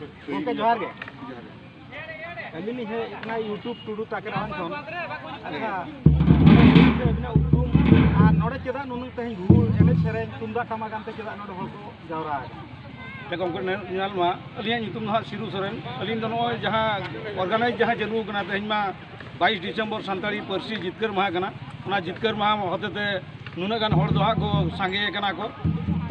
Oke, johar ge. Kali ni saya YouTube tudu taker awan kon. Ada bina ukum node ceda nunu teh guru ene sereng tunda tamakan teh ceda node hoko jawra. Tekong ko nyal ma alian YouTube ha siru soren alin do noy jaha organize jaha jalu kana teh ma 22 Disember santari parsi jitkar maha kana ona jitkar maha hotete nuna gan hor do ha ko sange kana ko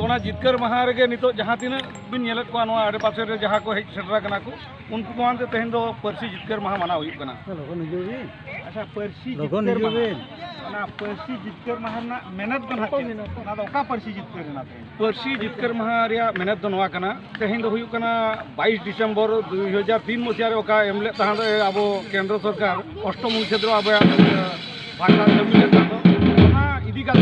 तो ना जितकर महा रे नितो जहाँ तीन बिन नेलत को नवा आडे पासे रे जहाँ को हेज सेटरा कना को उनको मान ते तेहन दो परसी जितकर महा मना हुई कना लोगन हिजुबी अच्छा परसी जितकर महा ना परसी जितकर महा ना मेहनत बन हाके ना तो का परसी जितकर ना परसी जितकर महा रिया मेहनत दो नवा कना तेहन दो हुई कना 22 दिसंबर 2003 मसिया रे ओका एमले तहां दो आबो केंद्र सरकार अष्टम क्षेत्र आबो भाषा जमीन ले तो ना इदी का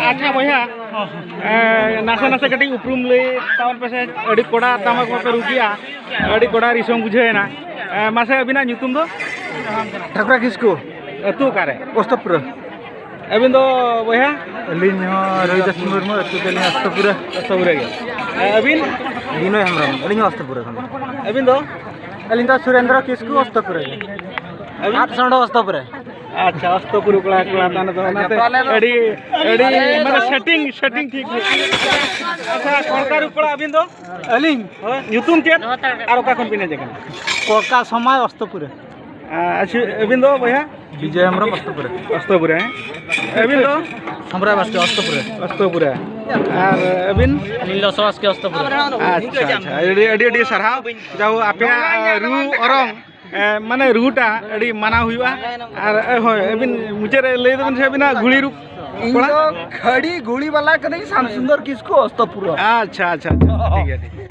अच्छा भैया नासे नासे कटी उपरूम ले तावन पे से अड़ी कोड़ा तमाक पे रुकिया अड़ी कोड़ा रिसों बुझेना मासे अबिना nyutum दो ठाकुरा किसको अतु कारे अस्तपुर अबिन दो भैया अलिन रविदास मुर्मू अतु दली अस्तपुर अस्तपुर गे अबिन बिनोय हेम्ब्रम अलिन अस्तपुर अबिन दो अलिन दा सुरेंद्र किसको अस्तपुर आठ संडो अस्तपुर अच्छा अस्तपुर कोला कोला ताने तो नाते अड़ी अड़ी माने सेटिंग ठीक अच्छा कोलकार कोला अबिन दो अलिन nyutum चेत आरो का कोन बिने जगन कोका समय अस्तपुर अच्छा अबिन दो भैया विजय हेम्ब्रम अस्तपुर अस्तपुर है अबिन दो हमरा बास्के अस्तपुर अस्तपुर और अबिन नीलसवास के अस्तपुर अच्छा अच्छा अड़ी अड़ी सरहाव जाओ आपे रू औरंग माने रूटा अड़ी माना हुआ और होय अबिन मुझे ले दबन से अबिना गुड़ी रू खड़ी गुड़ी वाला कने श्याम सुंदर किसको अस्तपुर अच्छा अच्छा अच्छा ठीक है